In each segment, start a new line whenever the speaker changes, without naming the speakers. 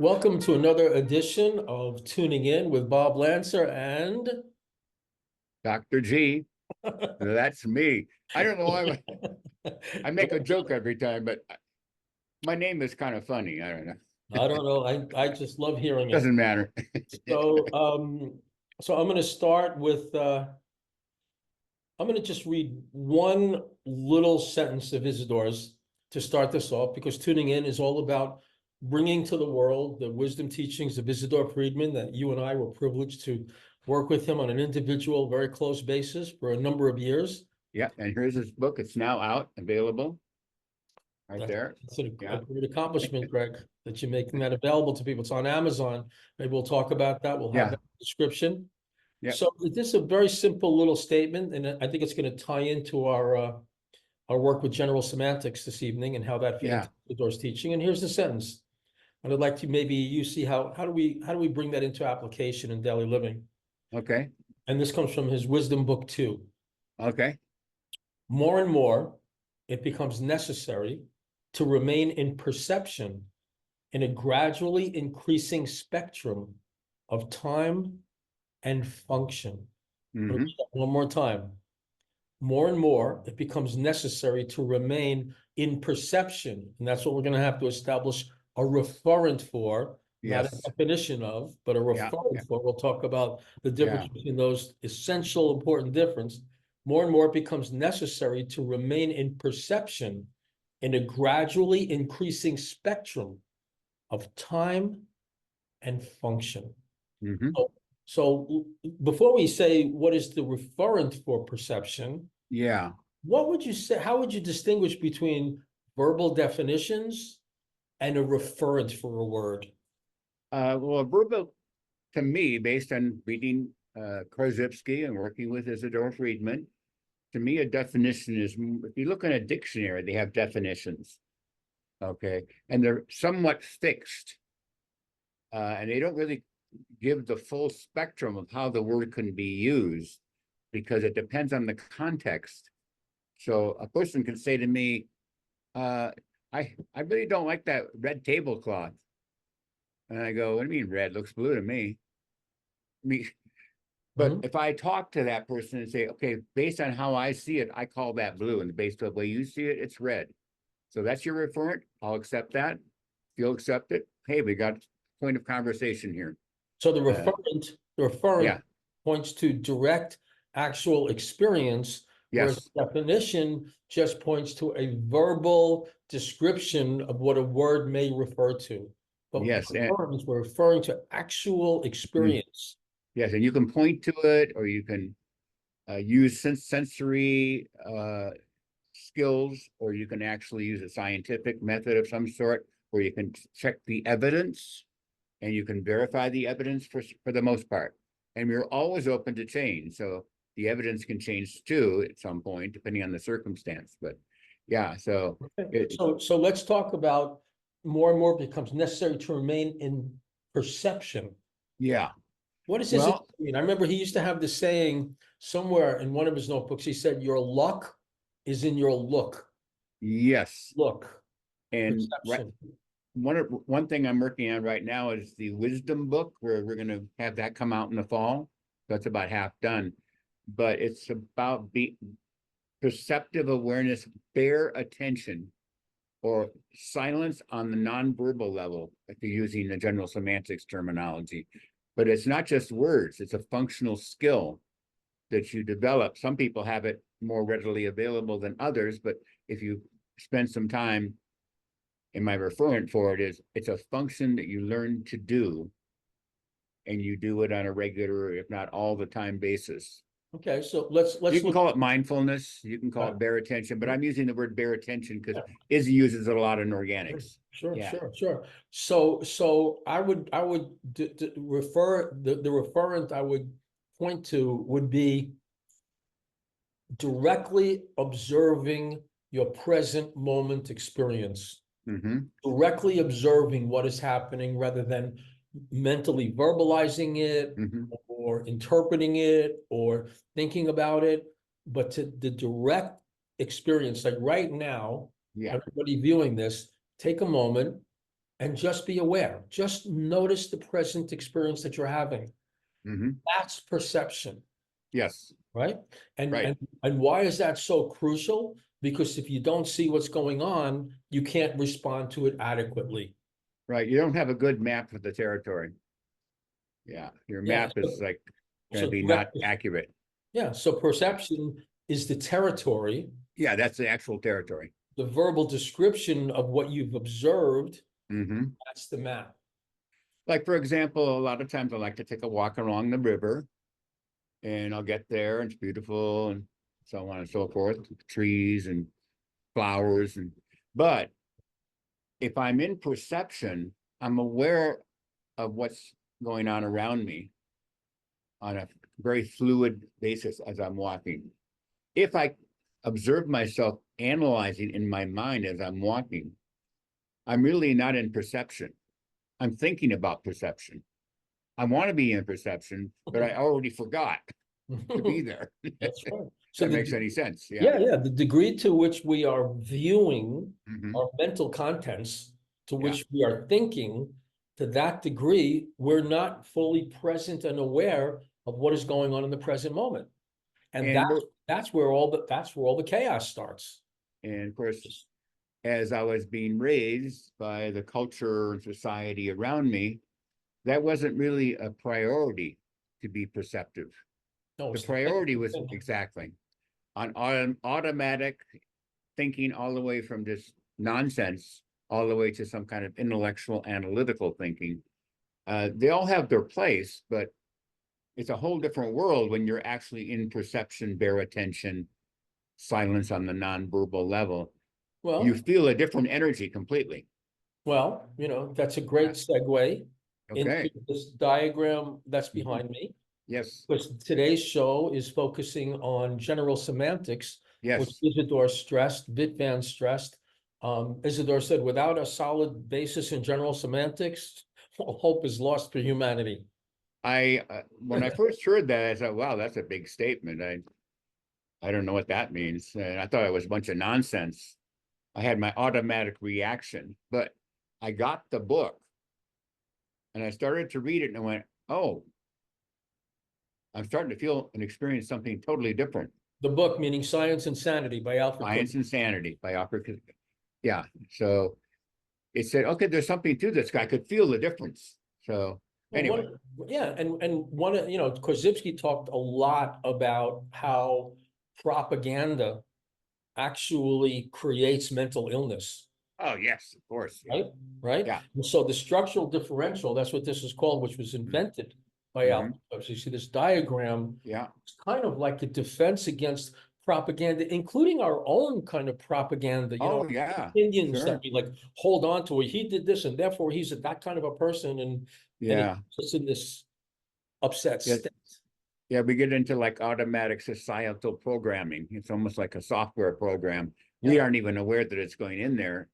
Welcome to another edition of Tuning In with Bob Lancer and
Dr. G. That's me. I don't know why I make a joke every time, but my name is kind of funny. I don't know.
I don't know. I just love hearing it.
Doesn't matter.
So I'm going to start with I'm going to just read one little sentence of Isidore's to start this off, because Tuning In is all about bringing to the world the wisdom teachings of Isidore Friedman that you and I were privileged to work with him on an individual, very close basis for a number of years.
Yeah, and here's his book. It's now out, available right there.
It's a great accomplishment, Greg, that you're making that available to people. It's on Amazon. Maybe we'll talk about that. We'll have that in the description.
Yeah.
So this is a very simple little statement, and I think it's going to tie into our work with general semantics this evening and how that fits into Isidore's teaching. And here's the sentence. And I'd like to maybe you see how do we bring that into application in daily living?
Okay.
And this comes from his Wisdom Book 2.
Okay.
More and more, it becomes necessary to remain in perception in a gradually increasing spectrum of time and function.
Mhm.
One more time. More and more, it becomes necessary to remain in perception. And that's what we're going to have to establish a referent for, not a definition of, but a referent for. We'll talk about the difference between those essential, important difference. More and more, it becomes necessary to remain in perception in a gradually increasing spectrum of time and function.
Mm-hmm.
So before we say what is the referent for perception, what would you say? How would you distinguish between verbal definitions and a referent for a word?
Well, a verbal, to me, based on reading Korzybski and working with Isidore Friedman, to me, a definition is, if you look in a dictionary, they have definitions, okay? And they're somewhat fixed, and they don't really give the full spectrum of how the word can be used, because it depends on the context. So a person can say to me, I really don't like that red tablecloth. And I go, what do you mean red? Looks blue to me. But if I talk to that person and say, okay, based on how I see it, I call that blue, and based on the way you see it, it's red. So that's your referent. I'll accept that. If you'll accept it, hey, we got a point of conversation here.
So the referent points to direct actual experience, whereas the definition just points to a verbal description of what a word may refer to. But we're referring to actual experience.
Yes, and you can point to it, or you can use sensory skills, or you can actually use a scientific method of some sort, where you can check the evidence, and you can verify the evidence for the most part. And we're always open to change, so the evidence can change too at some point, depending on the circumstance. But so
let's talk about more and more becomes necessary to remain in perception. What does this mean? I remember he used to have this saying somewhere in one of his notebooks. He said, your luck is in your look. Look.
And one thing I'm working on right now is the wisdom book, where we're going to have that come out in the fall. That's about half done. But it's about perceptive awareness, bare attention, or silence on the nonverbal level, if you're using the general semantics terminology. But it's not just words, it's a functional skill that you develop. Some people have it more readily available than others, but if you spend some time, and my referent for it is, it's a function that you learn to do, and you do it on a regular, if not all the time basis.
Okay, so let's
you can call it mindfulness, you can call it bare attention, but I'm using the word bare attention because Izzy uses it a lot in organics.
Sure. So I would refer the referent I would point to would be directly observing your present moment experience, directly observing what is happening rather than mentally verbalizing it or interpreting it or thinking about it, but to the direct experience. Like right now, everybody viewing this, take a moment and just be aware. Just notice the present experience that you're having. That's perception.
Yes.
Right?
Right.
And why is that so crucial? Because if you don't see what's going on, you can't respond to it adequately.
Right. You don't have a good map of the territory. Yeah. Your map is like going to be not accurate.
Yeah. So perception is the territory.
Yeah, that's the actual territory.
The verbal description of what you've observed, that's the map.
Like, for example, a lot of times I like to take a walk along the river, and I'll get there and it's beautiful and so on and so forth, trees and flowers. But if I'm in perception, I'm aware of what's going on around me on a very fluid basis as I'm walking. If I observe myself analyzing in my mind as I'm walking, I'm really not in perception. I'm thinking about perception. I want to be in perception, but I already forgot to be there.
That's right. So
that makes any sense.
Yeah. The degree to which we are viewing our mental contents, to which we are thinking, to that degree, we're not fully present and aware of what is going on in the present moment. And that's where all the chaos starts.
And of course, as I was being raised by the culture and society around me, that wasn't really a priority to be perceptive. No, the priority was exactly on automatic thinking, all the way from just nonsense all the way to some kind of intellectual analytical thinking. They all have their place, but it's a whole different world when you're actually in perception, bare attention, silence on the nonverbal level. Well, you feel a different energy completely.
Well, that's a great segue into this diagram that's behind me.
Yes.
Because today's show is focusing on general semantics,
yes,
which Isidore stressed, Wittmann stressed. Isidore said, without a solid basis in general semantics, hope is lost for humanity.
When I first heard that, I thought, wow, that's a big statement. I don't know what that means. And I thought it was a bunch of nonsense. I had my automatic reaction, but I got the book and I started to read it and I went, oh, I'm starting to feel and experience something totally different.
The book, meaning Science and Sanity by Alfred.
Science and Sanity by Alfred. Yeah. So it said, okay, there's something to this. I could feel the difference. So anyway.
And one, Korzybski talked a lot about how propaganda actually creates mental illness.
Oh, yes, of course.
Right?
Yeah.
And so the structural differential, that's what this is called, which was invented by Alfred. So you see this diagram.
Yeah.
It's kind of like a defense against propaganda, including our own kind of propaganda, opinions that we like hold on to. He did this and therefore he's that kind of a person. And it's in this upset state.
Yeah, we get into like automatic societal programming. It's almost like a software program. We aren't even aware that it's going in there.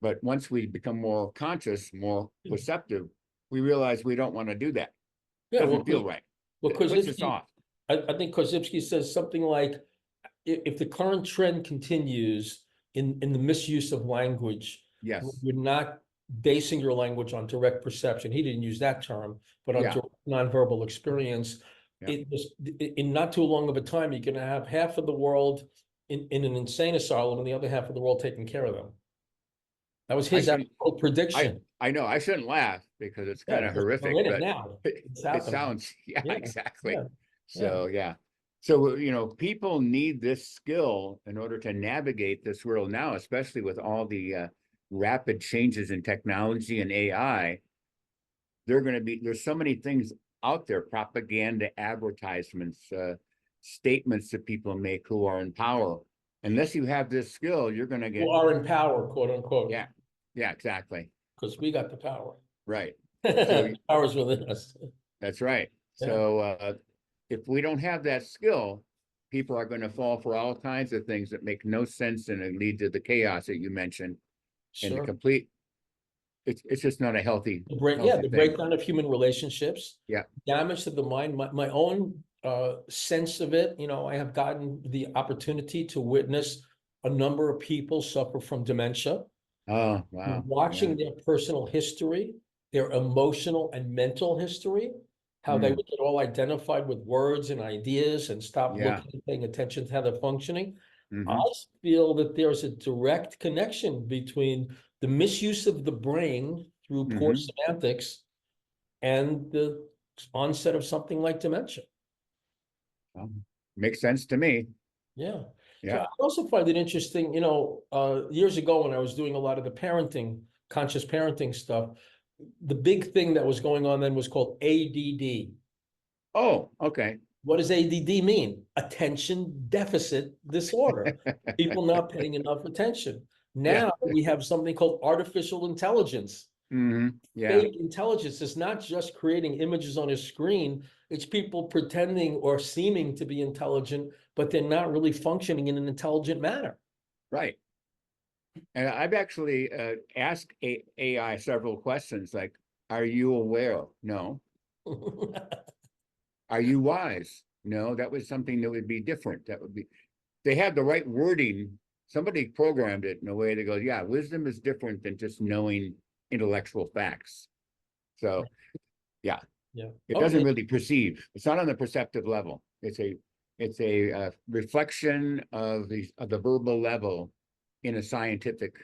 But once we become more conscious, more perceptive, we realize we don't want to do that. Doesn't feel right.
Well, I think Korzybski says something like, if the current trend continues in the misuse of language, you're not basing your language on direct perception. He didn't use that term, but on direct nonverbal experience. In not too long of a time, you're going to have half of the world in an insane asylum and the other half of the world taking care of them. That was his prediction.
I know I shouldn't laugh because it's kind of horrific, but
now.
It sounds, exactly. So, So, people need this skill in order to navigate this world now, especially with all the rapid changes in technology and AI. There's so many things out there, propaganda, advertisements, statements that people make who are in power. Unless you have this skill, you're going to get.
Who are in power, quote unquote.
Yeah, exactly.
Because we got the power.
Right.
So, power's within us.
That's right. So if we don't have that skill, people are going to fall for all kinds of things that make no sense and lead to the chaos that you mentioned. And the complete, it's just not a healthy.
The breakdown of human relationships.
Yeah.
Damage to the mind. My own sense of it, I have gotten the opportunity to witness a number of people suffer from dementia.
Oh, wow.
Watching their personal history, their emotional and mental history, how they would get all identified with words and ideas and stop
Yeah.
looking and paying attention to how they're functioning.
Mhm.
I feel that there's a direct connection between the misuse of the brain through poor semantics and the onset of something like dementia.
Makes sense to me.
Yeah. So
Yeah.
I also find it interesting, years ago when I was doing a lot of the parenting, conscious parenting stuff, the big thing that was going on then was called ADD.
Oh, okay.
What does ADD mean? Attention deficit disorder. People not paying enough attention.
Yeah.
Now we have something called artificial intelligence.
Yeah.
Fake intelligence is not just creating images on a screen. It's people pretending or seeming to be intelligent, but they're not really functioning in an intelligent manner.
Right. And I've actually asked AI several questions like, are you aware? No. Are you wise? No, that was something that would be different. That would be, they had the right wording. Somebody programmed it in a way that goes, yeah, wisdom is different than just knowing intellectual facts. So, yeah,
Yeah.
it doesn't really perceive. It's not on the perceptive level. It's a reflection of the verbal level in a scientific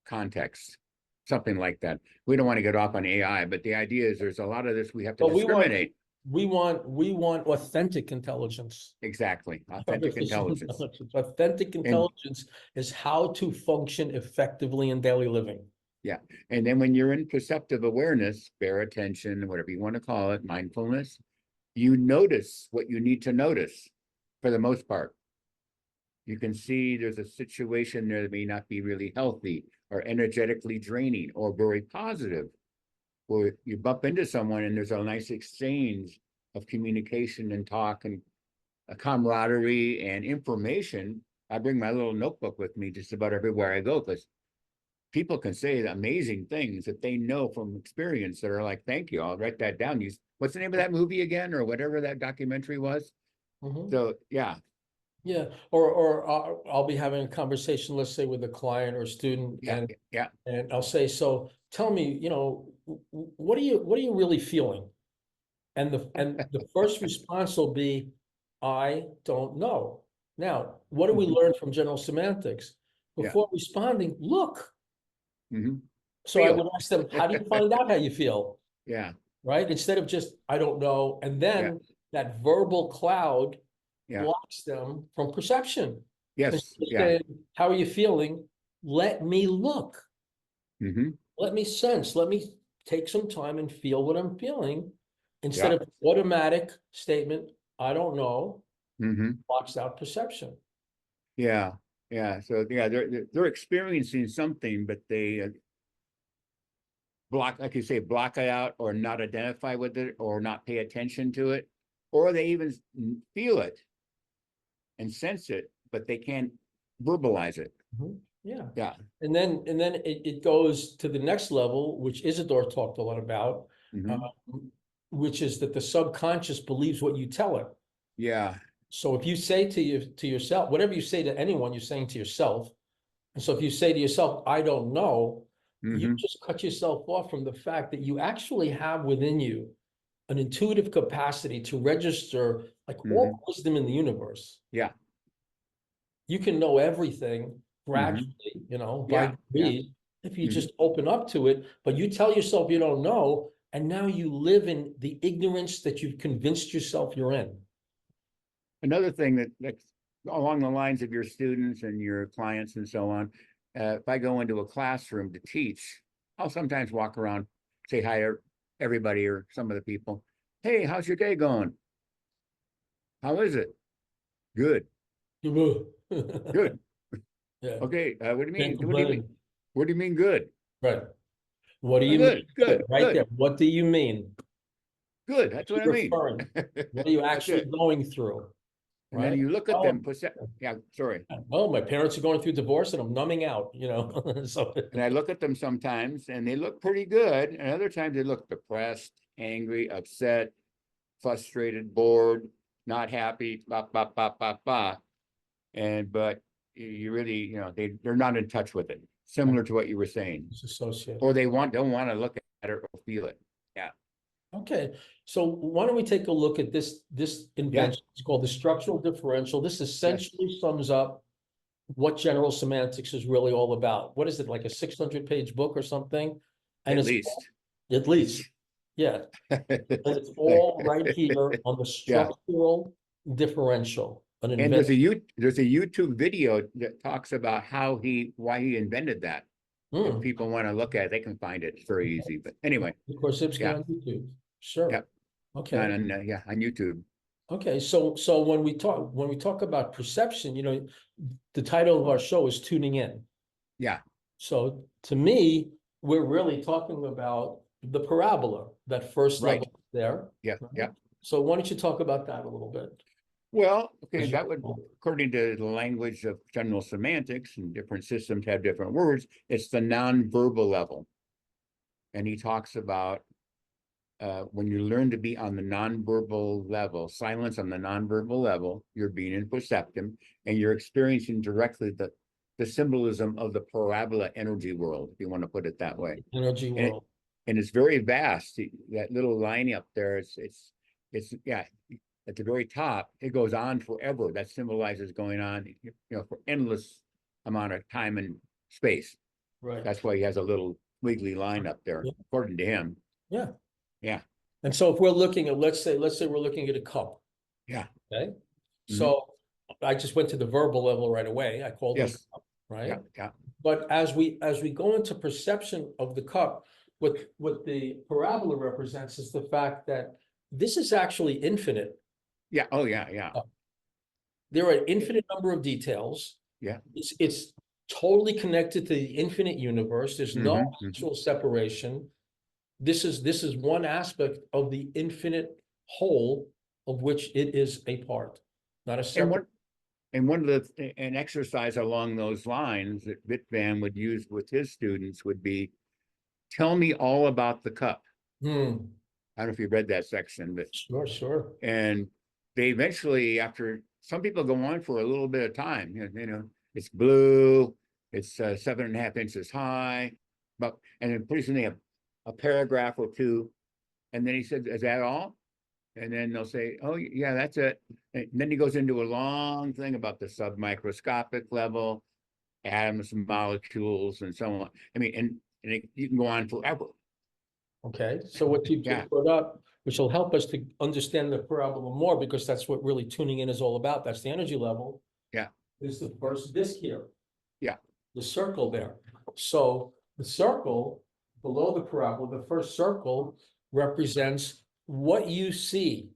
context, something like that. We don't want to get off on AI, but the idea is there's a lot of this we have to
But
discriminate.
we want authentic intelligence.
Exactly, authentic intelligence.
Authentic
And
intelligence is how to function effectively in daily living.
yeah, and then when you're in perceptive awareness, bare attention, whatever you want to call it, mindfulness, you notice what you need to notice for the most part. You can see there's a situation there that may not be really healthy or energetically draining or very positive, where you bump into someone and there's a nice exchange of communication and talk and a camaraderie and information. I bring my little notebook with me just about everywhere I go because people can say amazing things that they know from experience that are like, thank you, I'll write that down. What's the name of that movie again, or whatever that documentary was? So yeah.
Yeah, or I'll be having a conversation, let's say, with a client or a student, and I'll say, so tell me, what are you really feeling? And the first response will be, I don't know. Now, what do we learn from general semantics? Before responding, look. So I would ask them, how do you find out how you feel?
Yeah.
Right? Instead of just, I don't know. And then that verbal cloud blocks them from perception.
Yes.
Saying, how are you feeling? Let me look. Let me sense. Let me take some time and feel what I'm feeling. Instead of automatic statement, I don't know, blocks out perception.
Yeah. Yeah. So yeah, they're experiencing something, but they block, like you say, block it out or not identify with it or not pay attention to it, or they even feel it and sense it, but they can't verbalize it.
Yeah.
Yeah.
And then it goes to the next level, which Isidore talked a lot about, which is that the subconscious believes what you tell it.
Yeah.
So if you say to yourself, whatever you say to anyone, you're saying to yourself. And so if you say to yourself, I don't know, you just cut yourself off from the fact that you actually have within you an intuitive capacity to register like all wisdom in the universe.
Yeah.
You can know everything gradually, by degrees, if you just open up to it, but you tell yourself you don't know, and now you live in the ignorance that you've convinced yourself you're in.
Another thing that's along the lines of your students and your clients and so on, if I go into a classroom to teach, I'll sometimes walk around, say hi to everybody or some of the people. Hey, how's your day going? How is it? Good. Good.
Yeah.
Okay. What do you mean?
Can't
What do you mean?
complain.
What do you mean good?
Right. What do you
Good,
mean?
good,
Right
good,
there. What do you mean?
good. That's what I mean.
What are you
That's
actually
it.
going through?
And then
Right?
you look at them. Yeah, sorry.
Oh, my parents are going through divorce and I'm numbing out, So
And I look at them sometimes and they look pretty good. And other times they look depressed, angry, upset, frustrated, bored, not happy, bah, bah, bah, bah, bah. But you really, they're not in touch with it. similar to what you were saying,
Disassociate.
or they don't want to look at it or feel it.
Okay, so why don't we take a look at this invention? It's called the structural differential. This essentially sums up what general semantics is really all about. What is it, like a 600-page book or something? And
At least.
At least, yeah. And it's all right here on the structural differential. An
And there's
invention.
there's a YouTube video that talks about why he invented that. If people want to look at it, they can find it. It's very easy. But anyway,
Korzybski on YouTube. Sure.
Yep.
Okay.
on YouTube.
Okay, so when we talk about perception, you know, the title of our show is Tuning In.
Yeah.
So to me, we're really talking about the parabola, that first level there.
Yeah.
Right?
Yeah.
So why don't you talk about that a little bit?
Well, okay, that would, according to the language of general semantics, and different systems have different words, it's the nonverbal level. And he talks about when you learn to be on the nonverbal level, silence on the nonverbal level, you're being in perceptum, and you're experiencing directly the symbolism of the parabola energy world, if you want to put it that way.
Energy world.
And it's very vast. That little line up there, it's yeah. At the very top, it goes on forever. That symbolizes going on, you know, for endless amount of time and space.
Right.
That's why he has a little wiggly line up there, according to him.
Yeah.
Yeah.
And so if we're looking at, let's say we're looking at a cup.
Yeah.
Okay. So I just went to the verbal level right away. I called it a cup, right?
Yeah. Yeah.
But as we go into perception of the cup, what the parabola represents is the fact that this is actually infinite.
Yeah. Oh, yeah. Yeah.
There are an infinite number of details.
Yeah.
It's totally connected to the infinite universe. There's no actual separation. This is one aspect of the infinite whole of which it is a part, not a separate.
And one of an exercise along those lines that Wittmann would use with his students would be, tell me all about the cup. I don't know if you read that section, but
Sure.
And they eventually, after some people go on for a little bit of time, you know, it's blue, it's 7.5 inches high, and then pretty soon they have a paragraph or two, and then he said, "Is that all?" And then they'll say, "Oh yeah, that's it." And then he goes into a long thing about the submicroscopic level, atoms and molecules, and so on. I mean, and you can go on forever.
Okay, so what you just brought up, which will help us to understand the parabola more, because that's what really tuning in is all about. That's the energy level.
Yeah.
Is the first disc here.
Yeah.
The circle there. So the circle below the parabola, the first circle represents what you see.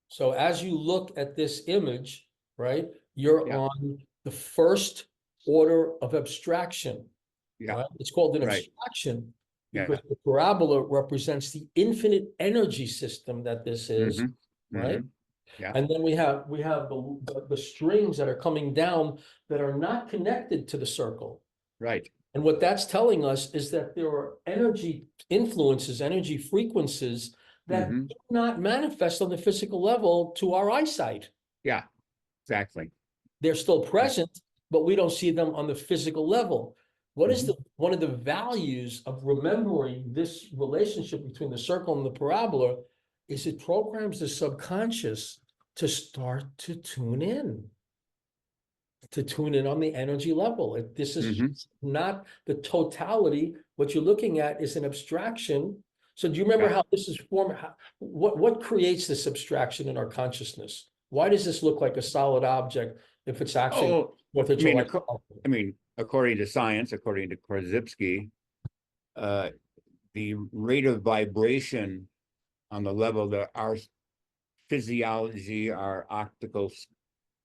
So as you look at this image, right, you're on the first order of abstraction.
Yeah.
Right? It's called an abstraction. Because the parabola represents the infinite energy system that this is, right?
Yeah.
And then we have the strings that are coming down that are not connected to the circle.
Right.
And what that's telling us is that there are energy influences, energy frequencies that do not manifest on the physical level to our eyesight.
Yeah, exactly.
They're still present, but we don't see them on the physical level. What is one of the values of remembering this relationship between the circle and the parabola is it programs the subconscious to start to tune in on the energy level. This is not the totality. What you're looking at is an abstraction. So do you remember how this is formed? What creates this abstraction in our consciousness? Why does this look like a solid object if it's actually
I mean, according to science, according to Korzybski, the rate of vibration on the level that our physiology, our optical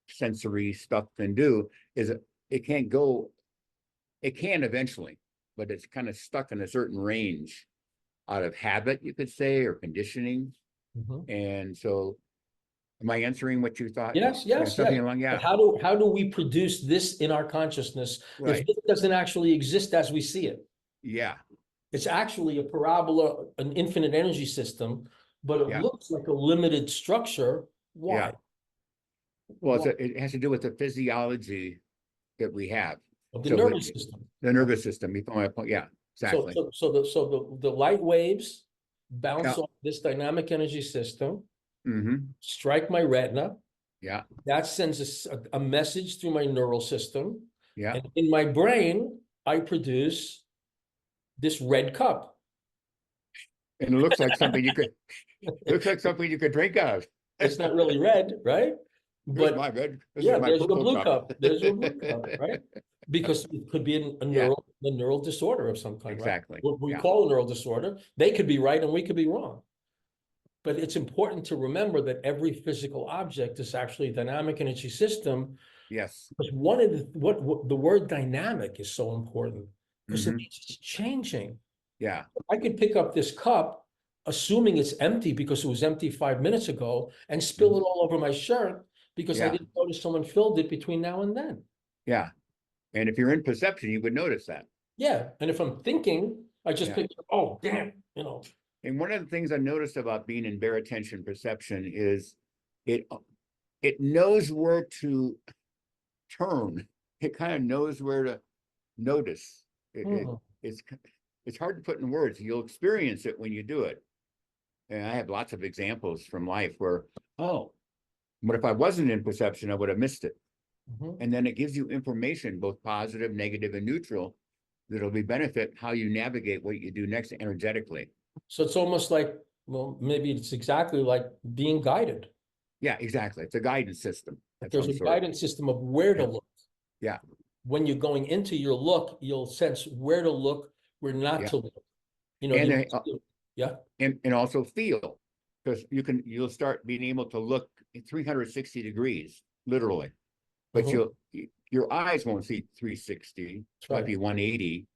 sensory stuff can do is it can't go, it can eventually, but it's kind of stuck in a certain range out of habit, you could say, or conditioning. And so am I answering what you thought?
Yes.
Something along,
But how do we produce this in our consciousness if it doesn't actually exist as we see it?
Yeah.
It's actually a parabola, an infinite energy system, but it looks like a limited structure. Why?
Well, it has to do with the physiology that we have.
of the
So
nervous system.
the nervous system, you follow my point? Yeah, exactly.
So the light waves bounce
Yeah.
off this dynamic energy system,
Mm-hmm.
strike my retina.
Yeah,
That sends a message through my neural system.
yeah.
And in my brain, I produce this red cup.
And it looks like something you could, looks like something you could drink out of.
It's not really red, right?
Here's
But
my red, this
yeah,
is my
there's the
purple
blue
cup.
cup. There's your blue cup, right? Because it could be a
Yeah.
neural disorder of some kind,
Exactly.
right? What we
Yeah.
call a neural disorder. They could be right and we could be wrong. But it's important to remember that every physical object is actually a dynamic energy system.
Yes.
Because one of what the word dynamic is so important because it
Mhm.
means it's changing.
Yeah,
I could pick up this cup, assuming it's empty because it was empty 5 minutes ago, and spill it all over my shirt because I
Yeah.
didn't notice someone filled it between now and then.
yeah. And if you're in perception, you would notice that.
Yeah, and if I'm thinking, I just
Yeah.
pick up, oh, damn, you know.
And one of the things I noticed about being in bare attention perception is it knows where to turn. It kind of knows where to notice.
Mhm.
It's hard to put in words. You'll experience it when you do it. And I have lots of examples from life where, oh, but if I wasn't in perception, I would have missed it.
Mhm.
And then it gives you information, both positive, negative, and neutral, that'll be benefit how you navigate what you do next energetically.
So it's almost like, well, maybe it's exactly like being guided.
Yeah, exactly. It's a guidance system.
Like
of
there's
some
a
sort.
guidance system of where to
Yeah.
look.
Yeah.
When you're going into your look, you'll sense where to look, where not
Yeah.
to look. You know,
And
yeah.
and also feel, because you'll start being able to look 360 degrees, literally. But
Mhm.
your eyes won't see 360,
That's
might
right.
be 180,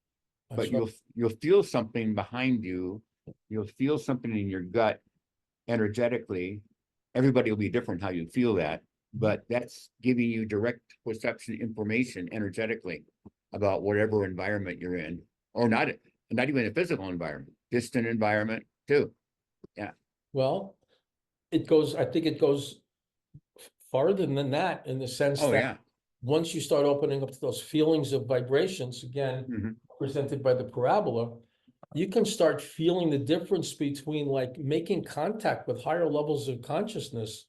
That's
but
right.
you'll feel something behind you. You'll feel something in your gut energetically. Everybody will be different how you feel that, but that's giving you direct perception information energetically about whatever environment you're in, or not even a physical environment, distant environment too.
Well, I think it goes farther than that in the sense
Oh
that
yeah.
once you start opening up to those feelings of vibrations, again,
Mhm.
presented by the parabola, you can start feeling the difference between like making contact with higher levels of consciousness.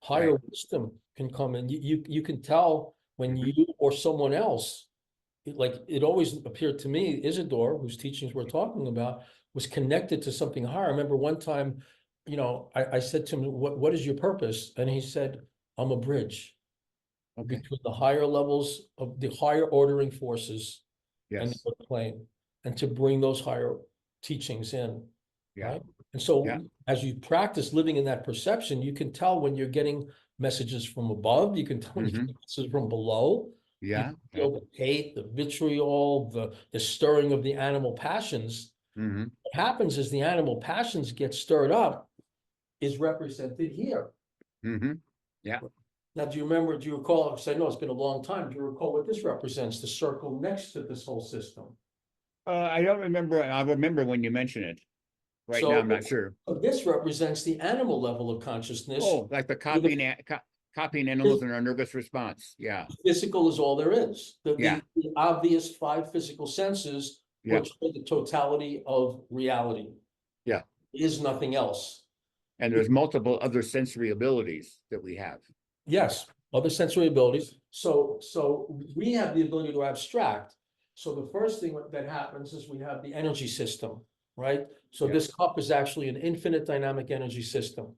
Higher
Right.
wisdom can come in. You can tell when
Mhm.
you or someone else, like it always appeared to me, Isidore, whose teachings we're talking about, was connected to something higher. I remember one time, I said to him, what is your purpose? And he said, I'm a bridge
Okay.
between the higher levels of the higher ordering forces and
Yes.
the plane, and to bring those higher teachings in,
Yeah.
right? And so
Yeah.
as you practice living in that perception, you can tell when you're getting messages from above, you can tell when you're
Mhm.
getting messages from below. You
Yeah.
can feel the hate, the vitriol, the stirring of the animal passions.
Hmm.
What happens is the animal passions get stirred up is represented here.
Hmm. Yeah.
Now, do you recall, because I know it's been a long time, do you recall what this represents, the circle next to this whole system?
I don't remember. I remember when you mention it. Right now,
So
I'm not sure.
this represents the animal level of consciousness.
Oh, like the copying animals in our nervous response. Yeah.
Physical is all there is.
Yeah.
The obvious five physical senses
Yeah.
portray the totality of reality.
Yeah.
It is nothing else.
And there's multiple other sensory abilities that we have.
Yes, other sensory abilities. So we have the ability to abstract. So the first thing that happens is we have the energy system, right? So
Yeah.
this cup is actually an infinite dynamic energy system.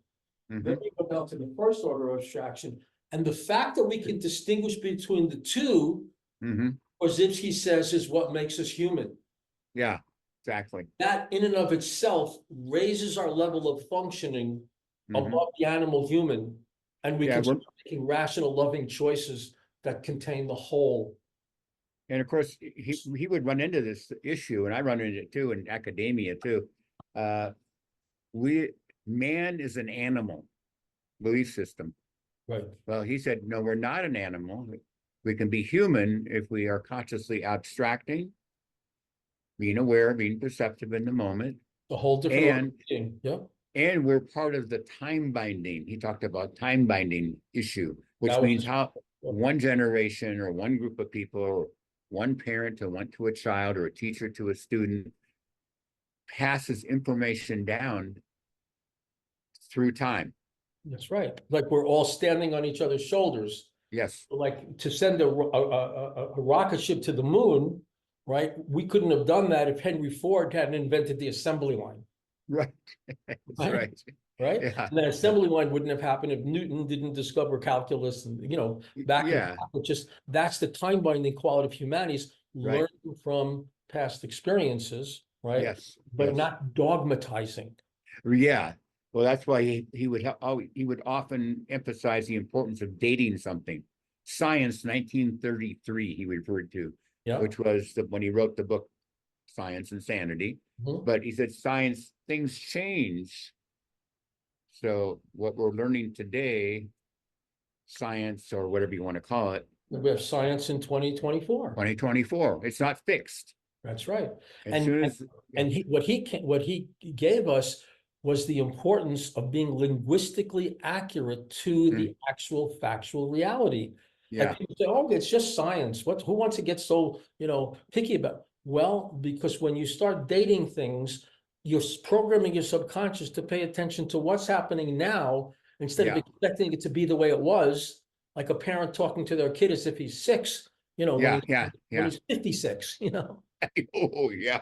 Mhm.
Then we go down to the first order of abstraction. And the fact that we can distinguish between the two,
Mhm.
Korzybski says, is what makes us human.
Yeah, exactly.
That in and of itself raises our level of functioning
Mhm.
above the animal human. And we
Yeah,
can
we're-
start making rational, loving choices that contain the whole.
And of course, he would run into this issue, and I run into it too in academia too. Man is an animal belief system.
Right.
Well, he said, no, we're not an animal. We can be human if we are consciously abstracting, being aware, being perceptive in the moment,
The whole different order
and
of being. Yeah.
and we're part of the time binding. He talked about time binding issue, which
That
means
was
one generation or one group of people or one parent to a child or a teacher to a student passes information down through time.
That's right. Like we're all standing on each other's shoulders.
Yes.
Like to send a rocket ship to the moon, right? We couldn't have done that if Henry Ford hadn't invented the assembly line.
Right. That's right.
Right.
Yeah.
And that assembly line wouldn't have happened if Newton didn't discover calculus and, back.
Yeah.
Just that's the time binding quality of humanities,
Right.
learning from past experiences, right?
Yes.
But
yes.
not dogmatizing.
Yeah. Well, that's why he would often emphasize the importance of dating something. Science 1933 he referred to, which was when he wrote the book Science and Sanity. But he said science, things change. So what we're learning today, science or whatever you want to call it.
We have science in 2024.
2024. It's not fixed.
That's right.
What
he gave us was the importance of being linguistically accurate to the actual factual reality.
Yeah.
Like people say, oh, it's just science. Who wants to get so, picky about? Well, because when you start dating things, you're programming your subconscious to pay attention to what's happening now instead of expecting it to be the way it was, like a parent talking to their kid as if he's 6, when he's 56,
Oh, yeah.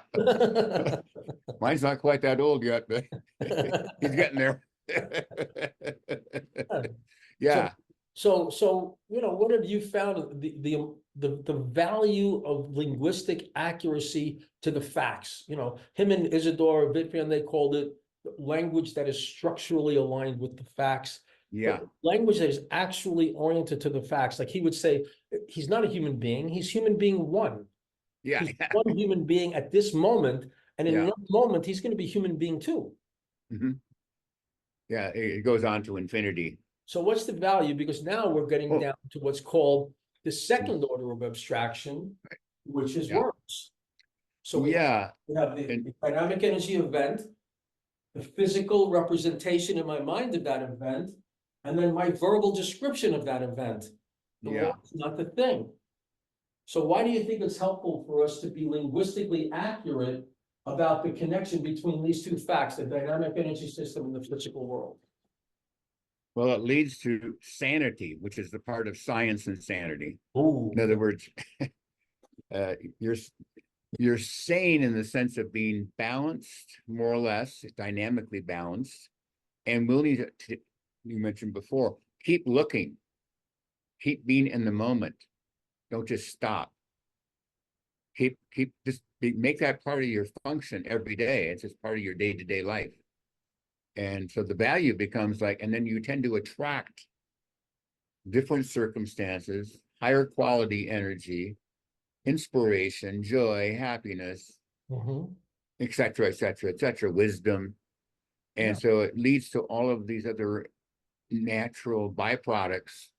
Mine's not quite that old yet, but he's getting there. Yeah.
So what have you found the value of linguistic accuracy to the facts? Him and Isidore Friedman, they called it language that is structurally aligned with the facts.
Yeah.
Language that is actually oriented to the facts. Like he would say, he's not a human being, he's human being one.
Yeah.
He's one human being at this moment, and in another moment, he's going to be human being too.
Yeah, it goes on to infinity.
So what's the value? Because now we're getting down to what's called the second order of abstraction, which is words. So we have the dynamic energy event, the physical representation in my mind of that event, and then my verbal description of that event. The word's not the thing. So why do you think it's helpful for us to be linguistically accurate about the connection between these two facts, the dynamic energy system and the physical world?
Well, it leads to sanity, which is the part of science and sanity.
Ooh.
In other words, you're sane in the sense of being balanced, more or less, dynamically balanced, and willing to you mentioned before, keep looking, keep being in the moment. Don't just stop. Make that part of your function every day. It's just part of your day-to-day life. And so the value becomes and then you tend to attract different circumstances, higher quality energy, inspiration, joy, happiness, et cetera, wisdom. And so it leads to all of these other natural byproducts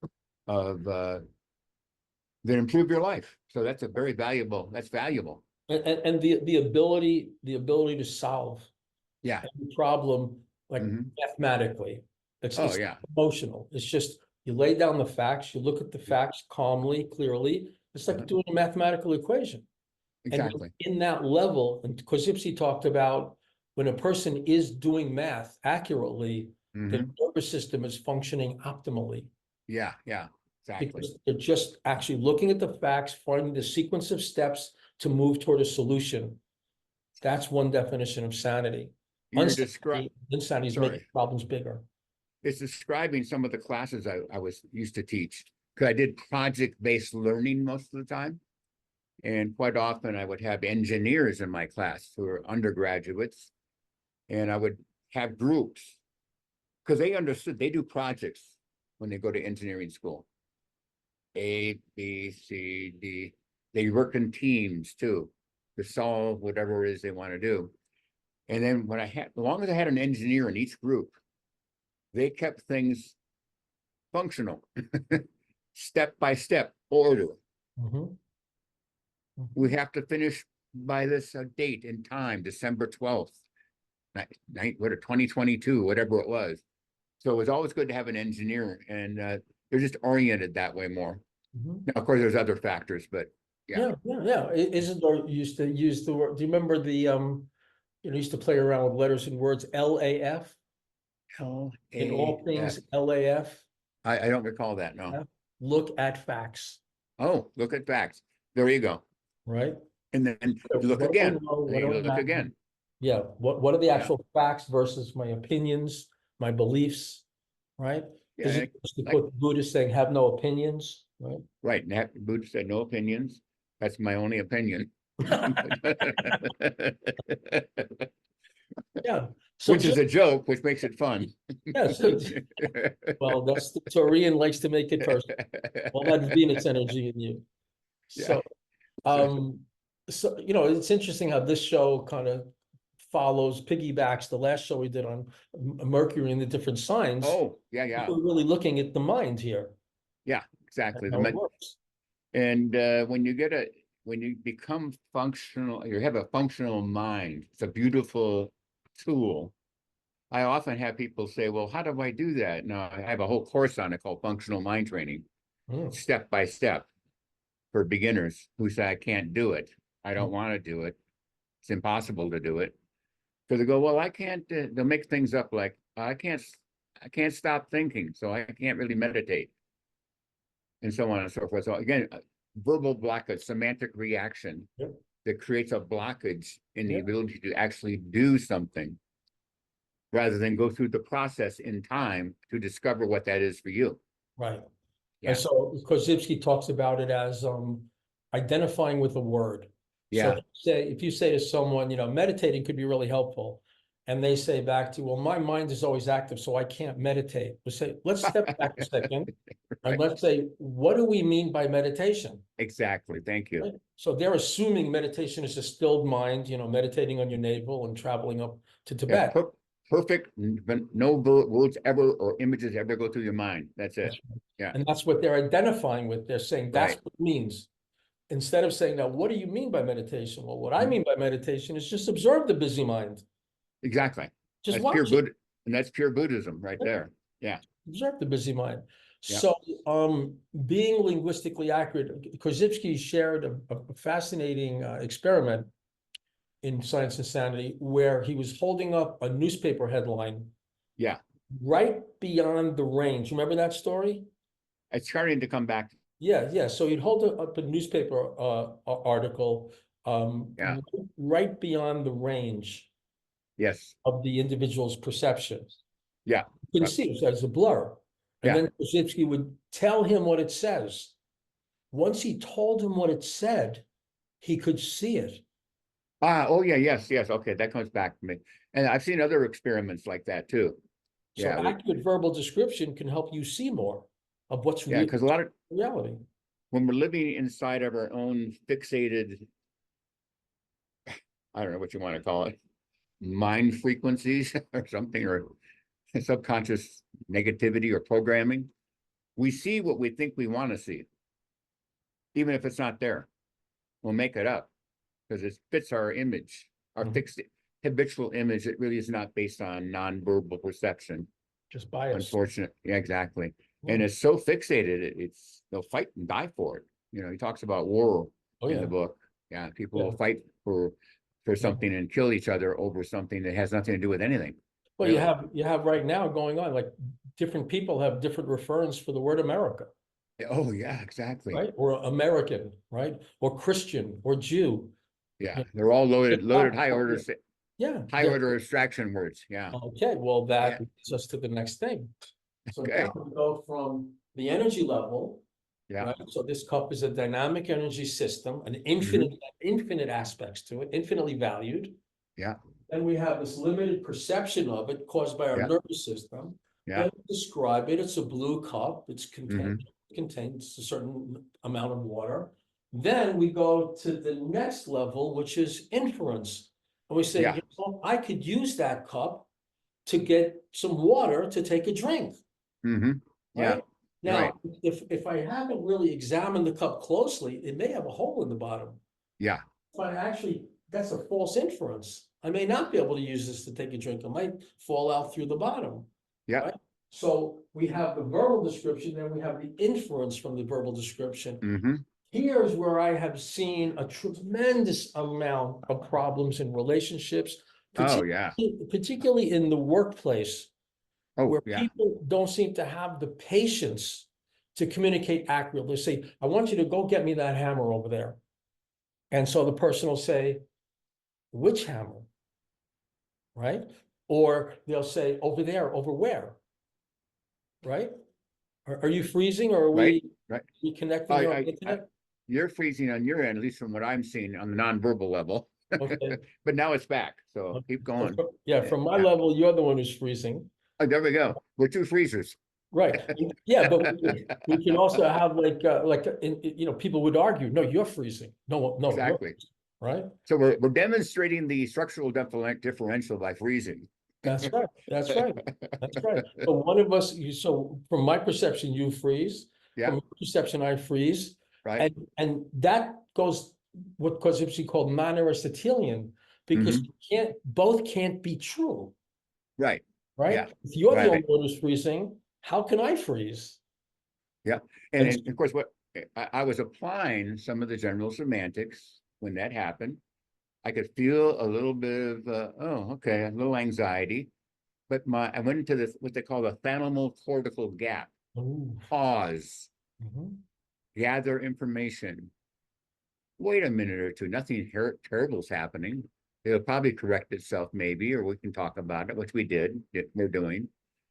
of that improve your life. So that's valuable.
And the ability to solve every problem mathematically. It's emotional. It's just you lay down the facts, you look at the facts calmly, clearly. It's like doing a mathematical equation.
Exactly.
And in that level, and Korzybski talked about when a person is doing math accurately, the nervous system is functioning optimally.
Yeah, exactly.
Because they're just actually looking at the facts, finding the sequence of steps to move toward a solution. That's one definition of sanity. Insanity is making problems bigger.
It's describing some of the classes I was used to teach, because I did project-based learning most of the time. And quite often I would have engineers in my class who are undergraduates, and I would have groups because they understood they do projects when they go to engineering school. A, B, C, D. They work in teams too to solve whatever it is they want to do. And then as long as I had an engineer in each group, they kept things functional, step by step order. We have to finish by this date and time, December 12th, 2022, whatever it was. So it was always good to have an engineer, and they're just oriented that way more.
Mhm.
Now, of course, there's other factors, but yeah.
Yeah. Isidore used to use the word, do you remember he used to play around with letters and words, LAF? In all
LAF.
things, LAF,
I don't recall that, no.
look at facts,
Oh, look at facts. There you go.
right?
And then
So
you look
what do we
again.
know?
And
What do
you
we
look
not know?
again.
Yeah, what are the
Yeah.
actual facts versus my opinions, my beliefs, right? Is
Yeah,
it just to
like,
quote the Buddhist saying, have no opinions, right?
right. And that Buddha said no opinions. That's my only opinion.
Yeah, so
Which is
just,
a joke, which makes it fun.
yeah, so, well, that's the Taurian likes to make it personal. All that Venus energy in you.
Yeah.
So, um, it's interesting how this show kind of piggybacks the last show we did on Mercury and the different signs.
Oh, yeah.
We're really looking at the mind here.
Yeah, exactly.
How it works.
And when you become functional, you have a functional mind. It's a beautiful tool. I often have people say, well, how do I do that? Now, I have a whole course on it called functional mind training, step by step for beginners who say, I can't do it. I don't want to do it. It's impossible to do it. Because they go, well, I can't, they'll make things up like, I can't stop thinking, so I can't really meditate. And so on and so forth. So again, verbal blockage, semantic reaction that creates a blockage in the ability to actually do something rather than go through the process in time to discover what that is for you.
Right.
Yeah.
And so Korzybski talks about it as identifying with a word.
Yeah.
So if you say to someone, meditating could be really helpful. And they say back to you, well, my mind is always active, so I can't meditate. We say, let's step back a second.
Right.
And let's say, what do we mean by meditation?
Exactly. Thank you.
Right? So they're assuming meditation is a stilled mind, meditating on your navel and traveling up to Tibet.
Yeah, perfect. No words ever or images ever go through your mind. That's it. Yeah.
And that's what they're identifying with. They're saying that's what it means. Instead of saying, now, what do you mean by meditation? Well, what I mean by meditation is just observe the busy mind.
Exactly.
Just
that's
watch
pure
it.
Buddha, and that's pure Buddhism right there. Yeah.
Observe the busy mind.
Yeah.
So, being linguistically accurate, Korzybski shared a fascinating experiment in Science and Sanity where he was holding up a newspaper headline.
Yeah.
Right beyond the range. Remember that story?
It's starting to come back.
Yeah. So you'd hold up a newspaper article right beyond the range
Yes.
of the individual's perception.
Yeah.
You can see it as a blur. And then Korzybski would tell him what it says. Once he told him what it said, he could see it.
Oh yeah, yes. Okay, that comes back to me. And I've seen other experiments like that too.
So accurate verbal description can help you see more of what's real.
Because a lot of
reality.
When we're living inside of our own fixated, I don't know what you want to call it, mind frequencies or something, or subconscious negativity or programming, we see what we think we want to see, even if it's not there. We'll make it up because it fits our image, our fixed habitual image that really is not based on nonverbal perception.
Just bias.
Unfortunate. Yeah, exactly. And it's so fixated, they'll fight and die for it. He talks about war in the book. Yeah, people will fight for something and kill each other over something that has nothing to do with anything.
Well, really. you have right now going on, like different people have different reference for the word America.
Oh yeah, exactly.
Right? Or American, right? Or Christian or Jew.
Yeah, they're all loaded high order.
Yeah.
High order abstraction words. Yeah.
Okay, well, that leads us to the next thing. So now we go from the energy level. Yeah. Right? So this cup is a dynamic energy system, an infinite aspects to it, infinitely valued.
Yeah.
Then we have this limited perception of it caused by our nervous system.
Yeah.
Then describe it. It's a blue cup. It's contains a certain amount of water. Then we go to the next level, which is inference. And we say, I could use that cup to get some water to take a drink. Right? Now, if I haven't really examined the cup closely, it may have a hole in the bottom.
Yeah.
But actually, that's a false inference. I may not be able to use this to take a drink. It might fall out through the bottom.
Yeah.
Right? So we have the verbal description, then we have the inference from the verbal description.
Mm-hmm.
Here's where I have seen a tremendous amount of problems in relationships,
Oh, yeah.
particularly in the workplace,
Oh,
where
yeah.
people don't seem to have the patience to communicate accurately. They say, I want you to go get me that hammer over there. And so the person will say, which hammer? Right? Or they'll say, over there, over where? Right? Are you freezing or are
Right.
we
Right.
reconnecting on the internet?
You're freezing on your end, at least from what I'm seeing on the nonverbal level.
Okay.
But now it's back. So keep going.
Yeah, from my
Yeah.
level, you're the one who's freezing.
Oh, there we go. We're two freezers.
Right. Yeah, but we can also have people would argue, no, you're freezing. No, no, you're
Exactly.
freezing, right?
So we're demonstrating the structural differential by freezing.
That's right. That's right. That's right. So one of us, so from my perception, you freeze.
Yeah.
From my perception, I freeze.
Right.
And that goes what Korzybski called non-Aristotelian, because both can't be true.
Right.
Right?
Yeah.
If you're the
Right.
only one who's freezing, how can I freeze?
Yeah. And of course, what I was applying some of the general semantics when that happened. I could feel a little bit of, a little anxiety. But I went into this, what they call the thalamal cortical gap.
Ooh.
Pause,
Mhm.
gather information. Wait a minute or two, nothing terrible's happening. It'll probably correct itself maybe, or we can talk about it, which we're doing.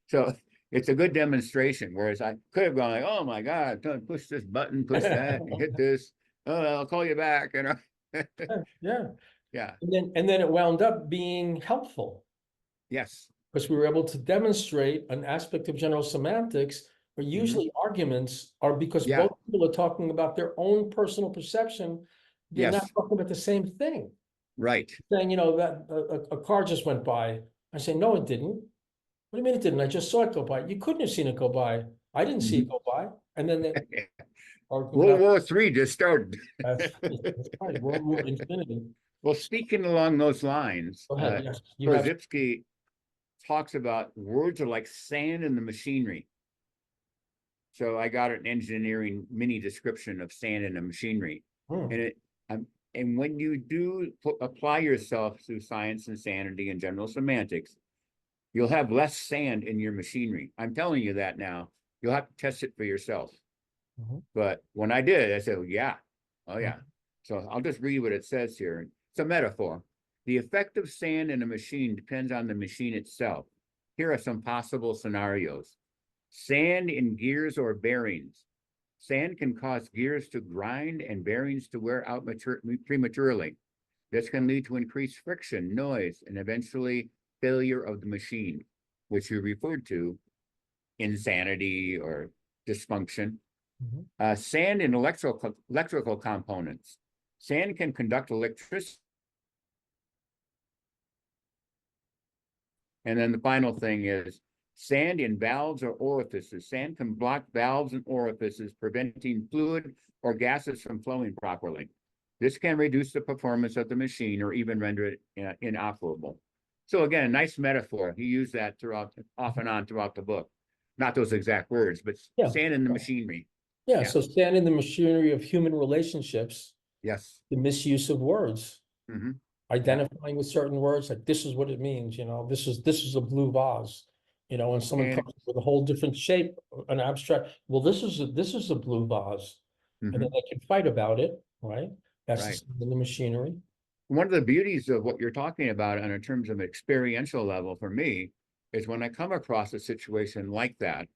So it's a good demonstration, whereas I could have gone like, oh my God, don't push this button, push that, hit this. Oh, I'll call you back, you know.
Yeah.
Yeah.
And then it wound up being helpful
Yes.
because we were able to demonstrate an aspect of general semantics where usually arguments are because
Yeah.
both people are talking about their own personal perception. They're not
Yes.
talking about the same thing.
Right.
Saying, that a car just went by. I say, no, it didn't. What do you mean it didn't? I just saw it go by. You couldn't have seen it go by. I didn't see it go by. And then they argue
World
about
War III just started.
that's right. World War Infinity.
Well, speaking along those lines,
Go ahead. Yes, you have.
Korzybski talks about words are like sand in the machinery. So I got an engineering mini description of sand in the machinery. And and when you do apply yourself through science and sanity and general semantics, you'll have less sand in your machinery. I'm telling you that now. You'll have to test it for yourself. But when I did, I said, oh yeah. So I'll just read what it says here. It's a metaphor. The effect of sand in a machine depends on the machine itself. Here are some possible scenarios. Sand in gears or bearings. Sand can cause gears to grind and bearings to wear out prematurely. This can lead to increased friction, noise, and eventually failure of the machine, which you referred to insanity or dysfunction. Sand in electrical components. Sand can conduct electricity. And then the final thing is sand in valves or orifices. Sand can block valves and orifices, preventing fluid or gases from flowing properly. This can reduce the performance of the machine or even render it inoperable. So again, a nice metaphor. He used that off and on throughout the book. Not those exact words, but sand in the machinery.
Yeah, so sand in the machinery of human relationships.
Yes.
The misuse of words. Identifying with certain words, like this is what it means, this is a blue vase, and someone comes with a whole different shape, an abstract, well, this is a blue vase. And then they can fight about it, right? That's in the machinery.
One of the beauties of what you're talking about in terms of experiential level for me is when I come across a situation like that,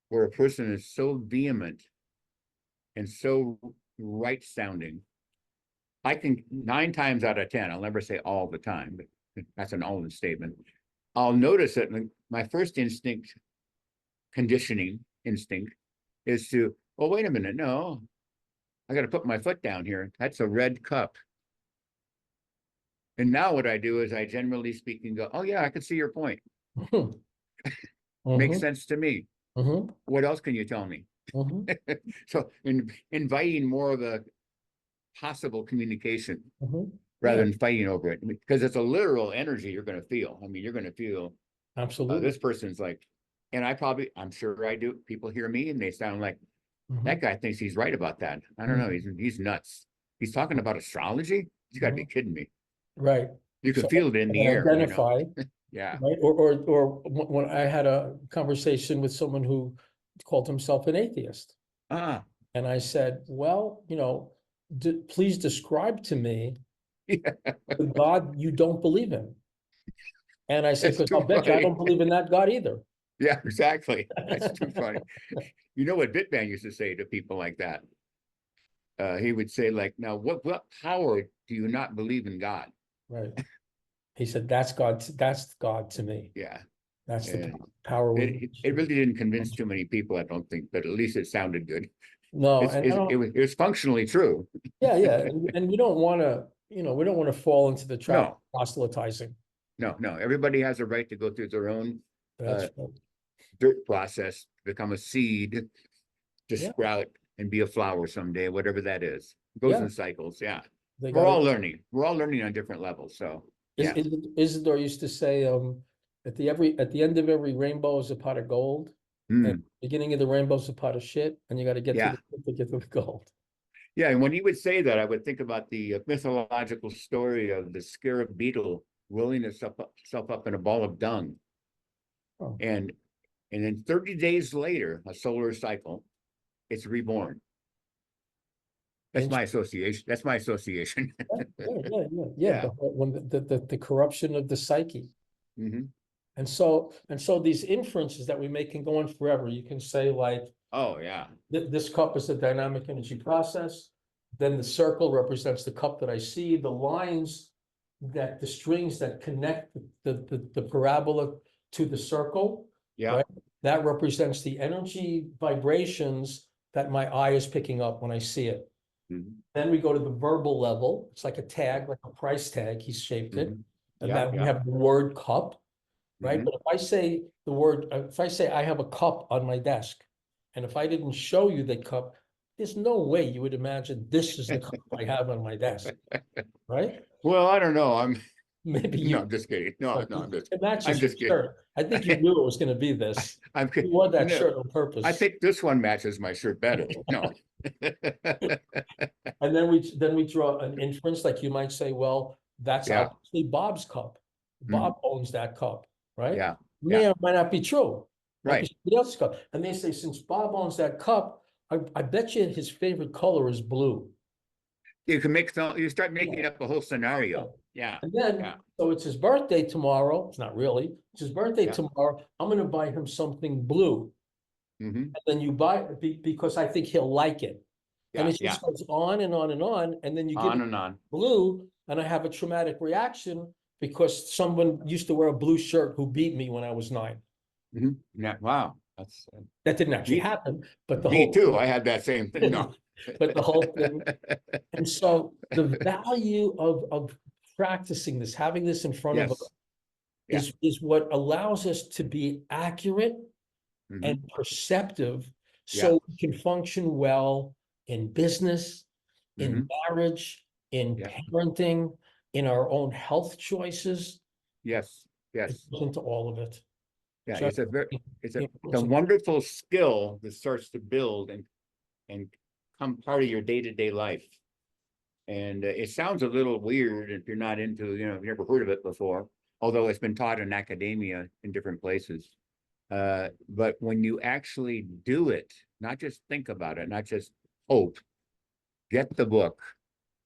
where a person is so vehement and so right sounding, I can 9 times out of 10, I'll never say all the time, but that's an all-in statement. I'll notice it. My first conditioning instinct is to, well, wait a minute. No, I got to put my foot down here. That's a red cup. And now what I do is I generally speaking go, oh yeah, I can see your point. Makes sense to me. What else can you tell me? So inviting more of a possible communication rather than fighting over it, because it's a literal energy you're going to feel. I mean, you're going to feel
absolutely
this person's like And I'm sure I do. People hear me and they sound like, that guy thinks he's right about that. I don't know. He's nuts. He's talking about astrology. You got to be kidding me.
Right.
You can
So
feel it in the air,
identify,
Yeah.
right? Or when I had a conversation with someone who called himself an atheist,
Ah,
and I said, well, please describe to me
yeah,
the God you don't believe in. And I said,
that's
because
too
I'll bet you I
funny.
don't believe in that God either.
Yeah, exactly. That's too funny. You know what Bitman used to say to people like that? He would say, like, now, what power do you not believe in God?
Right. He said, that's God. That's God to me.
Yeah.
That's the
And
power.
it really didn't convince too many people, I don't think, but at least it sounded good.
No, and I don't,
It was functionally true.
yeah. And we don't want to, we don't want to fall into the trap of
No,
proselytizing.
no. Everybody has a right to go through their own
That's right.
dirt process, become a seed, to
Yeah.
sprout and be a flower someday, whatever that is. It goes
Yeah.
in cycles. Yeah.
They
We're
got
all
it.
learning. We're all learning on different levels. So yeah.
Isidore used to say, at the end of every rainbow is a pot of gold, and beginning of the rainbow is a pot of shit, and you got to get
Yeah.
to get to the gold.
Yeah. And when he would say that, I would think about the mythological story of the scarab beetle rolling itself up in a ball of dung.
Oh.
And then 30 days later, a solar cycle, it's reborn. That's my association. That's my association.
Yeah. The corruption of the psyche.
Mhm.
And so these inferences that we make can go on forever. You can say, like,
Oh, yeah.
this cup is a dynamic energy process. Then the circle represents the cup that I see. The lines the strings that connect the parabola to the circle,
Yeah.
right? That represents the energy vibrations that my eye is picking up when I see it.
Mhm.
Then we go to the verbal level. It's like a tag, like a price tag. He's shaped it. And
Yeah,
then we
yeah.
have the word cup, right?
Mhm.
But if I say if I say I have a cup on my desk, and if I didn't show you the cup, there's no way you would imagine this is the cup I have on my desk, right?
Well, I don't know.
Maybe
No,
you,
I'm just kidding. No,
it matches
I'm
your
just kidding.
shirt. I think you knew it was going to be this.
I'm
You
kidding.
wore that
No,
shirt on purpose.
I think this one matches my shirt better. No.
And then we draw an inference, like you might say, well, that's
Yeah.
obviously Bob's cup. Bob owns that cup, right?
Yeah.
May or might not be true. Might be
Right.
somebody else's cup. And they say, since Bob owns that cup, I bet you his favorite color is blue.
You start making up a whole scenario. Yeah.
And then,
Yeah.
so it's his birthday tomorrow. It's not really. It's his birthday
Yeah.
tomorrow. I'm going to buy him something blue.
Mhm.
And then you buy it because I think he'll like it. And
Yeah.
it
Yeah.
just goes on and on and on. And then you give
On
it
and on.
blue, and I have a traumatic reaction because someone used to wear a blue shirt who beat me when I was 9.
Mhm. Yeah. Wow. That's
That didn't actually
me,
happen, but the
me
whole
too. I had that same thing. No.
but the whole thing. And so the value of practicing this, having this in front of
Yes.
us
Yeah.
is what allows us to be accurate
Mhm.
and perceptive
Yeah.
so we can function well in business, in
Mhm.
marriage, in
Yeah.
parenting, in our own health choices.
Yes.
It
Yes.
goes into all of it.
Yeah.
So
It's a wonderful skill that starts to build and become part of your day-to-day life. And it sounds a little weird if you're not into, you've never heard of it before, although it's been taught in academia in different places. But when you actually do it, not just think about it, not just hope, get the book,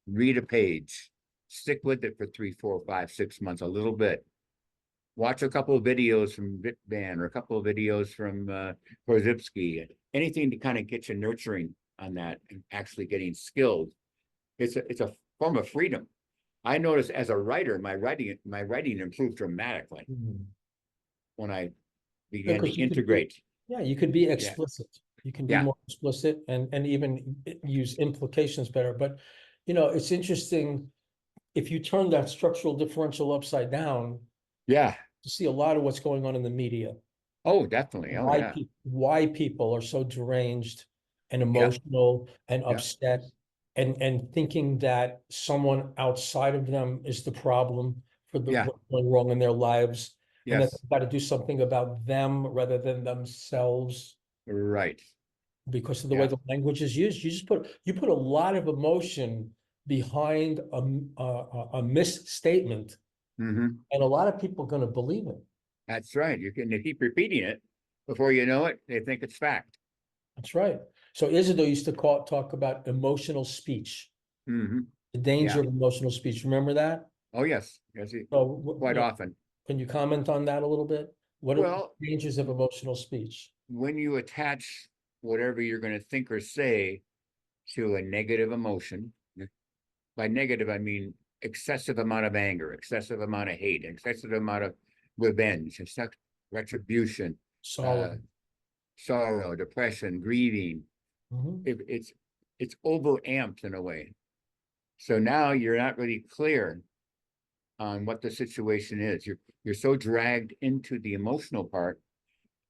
read a page, stick with it for 3, 4, 5, 6 months, a little bit. Watch a couple of videos from Bitman or a couple of videos from Korzybski, anything to kind of get you nurturing on that and actually getting skilled. It's a form of freedom. I noticed as a writer, my writing improved dramatically when I began to integrate.
You could be explicit. You can be more explicit and even use implications better. But it's interesting if you turn that structural differential upside down.
Yeah.
To see a lot of what's going on in the media.
Oh, definitely. Oh, yeah.
Why people are so deranged and emotional and upset and thinking that someone outside of them is the problem for what's going wrong in their lives. And that
Yes,
they've got to do something about them rather than themselves
right.
because of the way
Yeah.
the language is used. You put a lot of emotion behind a misstatement,
Hmm.
and a lot of people are going to believe it.
That's right. You can, they keep repeating it. Before you know it, they think it's fact.
That's right. So Isidore used to talk about emotional speech,
Hmm.
the
Yeah.
danger of emotional speech. Remember that?
Oh, yes. Yes,
So,
quite often.
can you comment on that a little bit? What are the
Well,
dangers of emotional speech?
when you attach whatever you're going to think or say to a negative emotion, by negative, I mean excessive amount of anger, excessive amount of hate, excessive amount of revenge, excessive retribution, uh,
Sorrow.
sorrow, depression, grieving.
Mhm.
It's overamped in a way. So now you're not really clear on what the situation is. You're so dragged into the emotional part.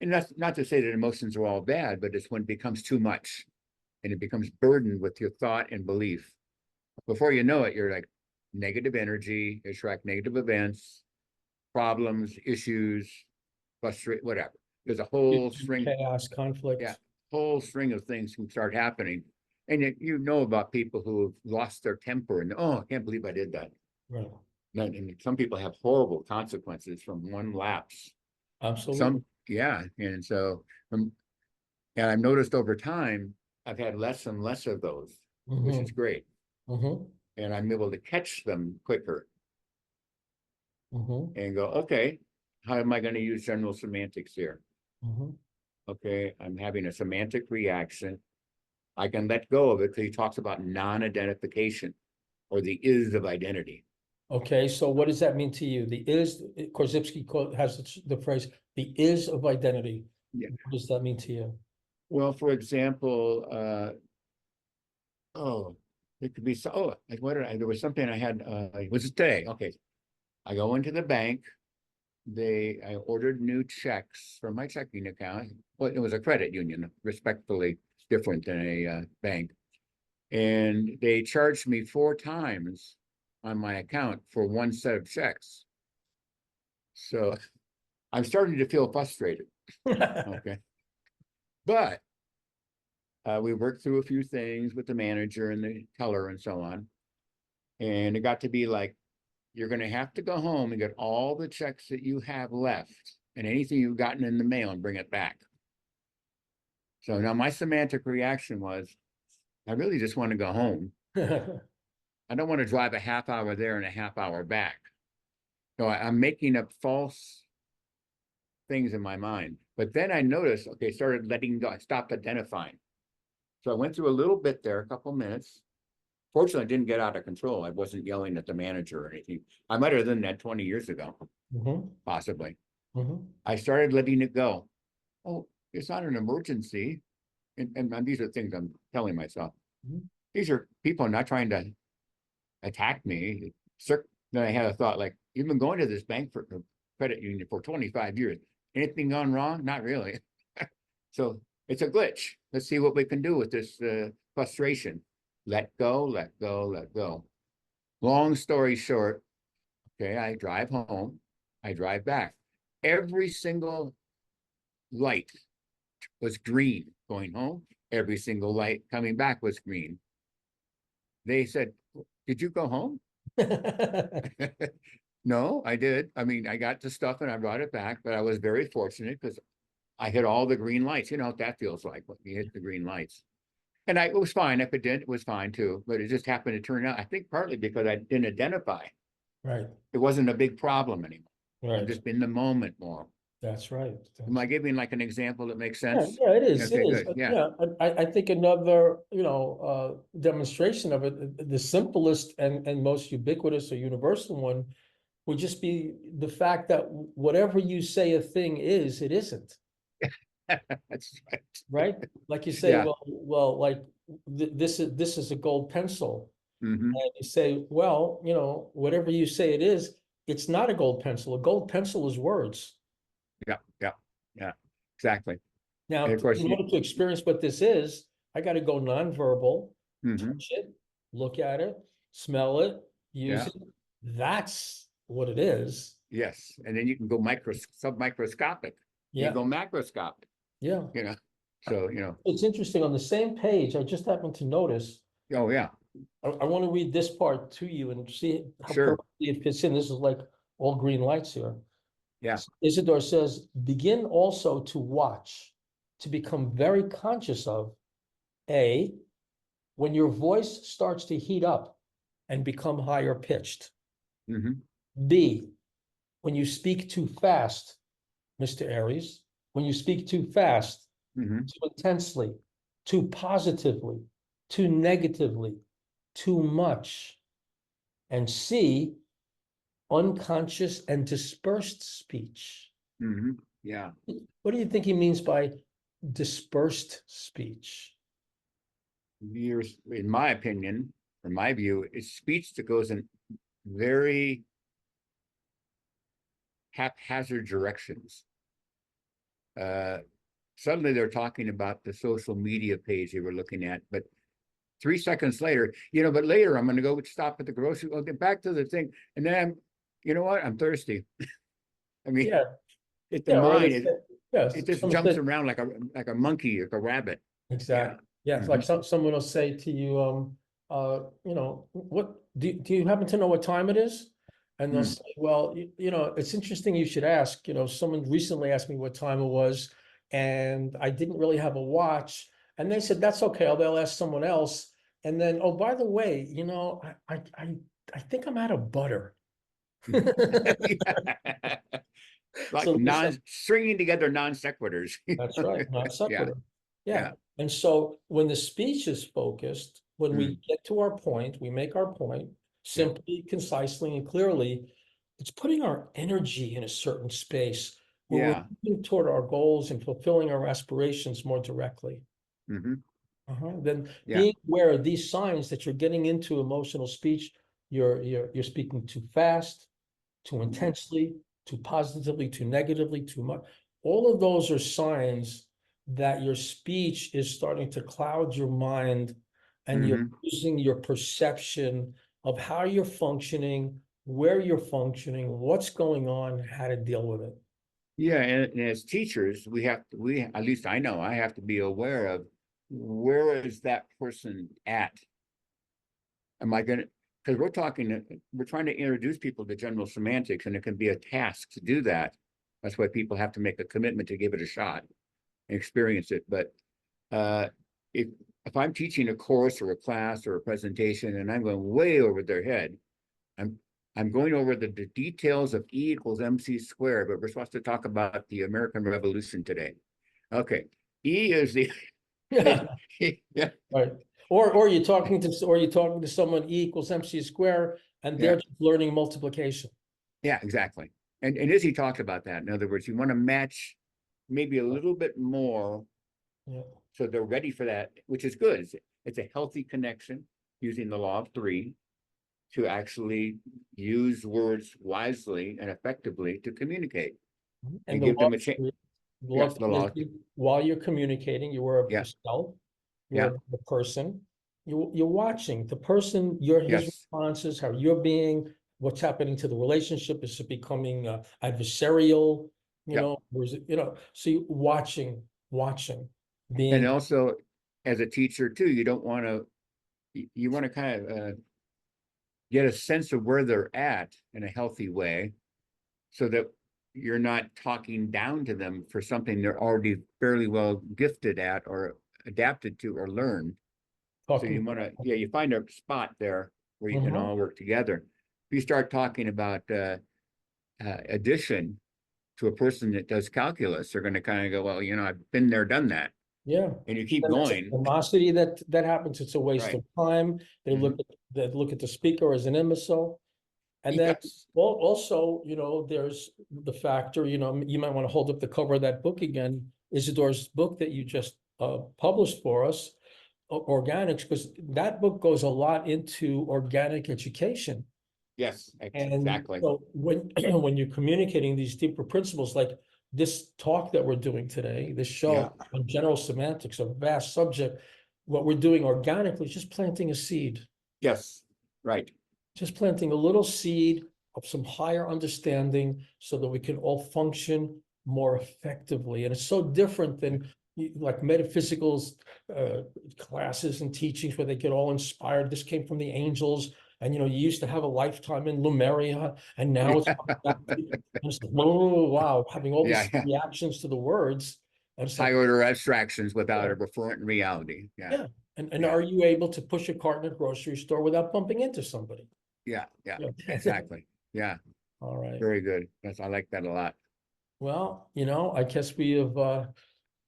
And that's not to say that emotions are all bad, but it's when it becomes too much and it becomes burdened with your thought and belief. Before you know it, you're like negative energy, attract negative events, problems, issues, frustrate, whatever. There's a whole string,
Chaos,
yeah,
conflict.
whole string of things can start happening. And you know about people who have lost their temper and, oh, I can't believe I did that.
Right.
And some people have horrible consequences from one lapse.
Absolutely.
Some, yeah. And so, and I've noticed over time, I've had less and less of those, which is
Mm-hmm.
great.
Mm-hmm.
And I'm able to catch them quicker
Mm-hmm.
and go, okay, how am I going to use general semantics here?
Mm-hmm.
Okay, I'm having a semantic reaction. I can let go of it because he talks about non-identification or the is of identity.
Okay, so what does that mean to you? The is, Korzybski has the phrase, the is of identity.
Yeah.
What does that mean to you?
Well, for example, oh, it could be so. Oh, like what did I? There was something I had. It was today. Okay, I go into the bank. I ordered new checks for my checking account. Well, it was a credit union, respectfully different than a bank, and they charged me 4 times on my account for one set of checks. So I'm starting to feel frustrated. Okay, but we worked through a few things with the manager and the teller and so on, and it got to be like, you're going to have to go home and get all the checks that you have left and anything you've gotten in the mail and bring it back. So now my semantic reaction was, I really just want to go home. I don't want to drive a half hour there and a half hour back. So I'm making up false things in my mind. But then I noticed, okay, started letting go, I stopped identifying. So I went through a little bit there, a couple minutes. Fortunately, I didn't get out of control. I wasn't yelling at the manager or anything. I might have done that 20 years ago, possibly. I started letting it go. Oh, it's not an emergency. And these are things I'm telling myself. These are people not trying to attack me. Then I had a thought like, you've been going to this bank for credit union for 25 years. Anything gone wrong? Not really. So it's a glitch. Let's see what we can do with this frustration. Let go, let go, let go. Long story short, okay, I drive home. I drive back. Every single light was green going home. Every single light coming back was green. They said, did you go home? No, I did. I mean, I got the stuff and I brought it back, but I was very fortunate because I hit all the green lights. You know what that feels like when you hit the green lights. And it was fine. If it did, it was fine too. But it just happened to turn out, I think partly because I didn't identify.
Right,
It wasn't a big problem anymore. I'm
right.
just in the moment more.
That's right.
Am I giving like an example that makes
Yeah,
sense?
yeah, it is, it
Okay,
is.
good. Yeah.
Yeah, I think another, demonstration of it, the simplest and most ubiquitous or universal one would just be the fact that whatever you say a thing is, it isn't,
That's right.
right? Like you say,
Yeah.
well, like this is a gold pencil.
Hmm.
And you say, well, whatever you say it is, it's not a gold pencil. A gold pencil is words.
Yeah. Yeah. Yeah. Exactly.
Now,
And of course,
in order to experience what this is, I got to go nonverbal,
mhm,
touch it, look at it, smell it, use
yeah.
it. That's what it is.
Yes, and then you can go submicroscopic. You
Yeah,
go macroscopic,
yeah.
you know, so,
It's interesting, on the same page, I just happened to notice,
oh, yeah,
I want to read this part to you and see how
sure,
perfectly it fits in. This is like all green lights here.
yeah,
Isidore says, begin also to watch, to become very conscious of, A, when your voice starts to heat up and become higher pitched.
hmm
B, when you speak too fast, Mr. Aries, when you speak too fast,
hmm
too intensely, too positively, too negatively, too much. And C, unconscious and dispersed speech.
yeah.
What do you think he means by dispersed speech?
Years, in my opinion, from my view, it's speech that goes in very haphazard directions. Suddenly they're talking about the social media page they were looking at, but 3 seconds later, but later I'm going to go stop at the grocery. I'll get back to the thing, and then you know what? I'm thirsty. I mean,
Yeah,
it's the
yeah, or
mind.
they
It,
say, yes,
it just
someone
jumps
said,
around like a monkey, like a rabbit. Yeah.
exactly. Yeah, it's like someone will say to you, what do you happen to know what time it is? And they'll
Mm.
say, well, it's interesting you should ask. Someone recently asked me what time it was, and I didn't really have a watch. And they said, that's okay, they'll ask someone else. And then, oh, by the way, I think I'm out of butter.
Like
So
stringing together non sequiturs.
that's right, not
Yeah,
sequitur. Yeah.
yeah.
And so when the speech is focused, when we
Mm,
get to our point, we make our point
yeah,
simply, concisely, and clearly, it's putting our energy in a certain space where we're
yeah.
moving toward our goals and fulfilling our aspirations more directly.
hmm
Then
Yeah.
being aware of these signs that you're getting into emotional speech, you're speaking too fast, too intensely, too positively, too negatively, too much. All of those are signs that your speech is starting to cloud your mind and you're
hmm
losing your perception of how you're functioning, where you're functioning, what's going on, how to deal with it.
Yeah, and as teachers, we at least I know I have to be aware of where is that person at? Am I gonna, because we're trying to introduce people to general semantics, and it can be a task to do that. That's why people have to make a commitment to give it a shot and experience it. But uh, if if I'm teaching a course or a class or a presentation and I'm going way over their head, I'm I'm going over the details of E equals MC squared, but we're supposed to talk about the American Revolution today. Okay, E is the
Yeah,
yeah,
right. Or you're talking to someone E equals MC square, and
yeah,
they're just learning multiplication.
yeah, exactly. And Izzy talked about that. In other words, you want to match maybe a little bit more
Yeah.
so they're ready for that, which is good. It's a healthy connection using the law of three to actually use words wisely and effectively to communicate
And
and
the
give
law
them
of
a chance.
three, the law
Yeah,
of
the
three is
law.
while you're communicating, you're aware of
Yeah,
yourself, you're
yeah,
aware of the person, you're watching the person, his
yes,
responses, how you're being, what's happening to the relationship. Is it becoming adversarial?
yeah.
Or is it, so you watching,
And
being,
also, as a teacher too, you don't want to. You want to kind of get a sense of where they're at in a healthy way, so that you're not talking down to them for something they're already fairly well gifted at or adapted to or learned. So
talking.
you want to, yeah, you find a spot there where you can
Mhm.
all work together. If you start talking about addition to a person that does calculus, they're going to kind of go, well, I've been there, done that,
Yeah.
and you keep
And that's
going,
animosity that happens. It's a waste
right?
of time. They
hmm
look at the speaker as an imbecile. And then,
Yes.
well, also, there's the factor, you might want to hold up the cover of that book again, Isidore's book that you just published for us, Organics, because that book goes a lot into organic education.
Yes.
And
Exactly.
so when when you're communicating these deeper principles, like this talk that we're doing today, this
Yeah.
show on general semantics, a vast subject, what we're doing organically is just planting a seed,
Yes. Right.
just planting a little seed of some higher understanding so that we can all function more effectively. And it's so different than like metaphysicals classes and teachings where they get all inspired. This came from the angels. And, you used to have a lifetime in Lemuria, and now it's, it's like, whoa, wow, having all these reactions to the words. And it's
High
like,
order abstractions without a referent reality.
yeah. And are you able to push a cart in a grocery store without bumping into somebody?
Yeah, exactly. Yeah.
All right.
Very good. Yes, I like that a lot.
Well, I guess we have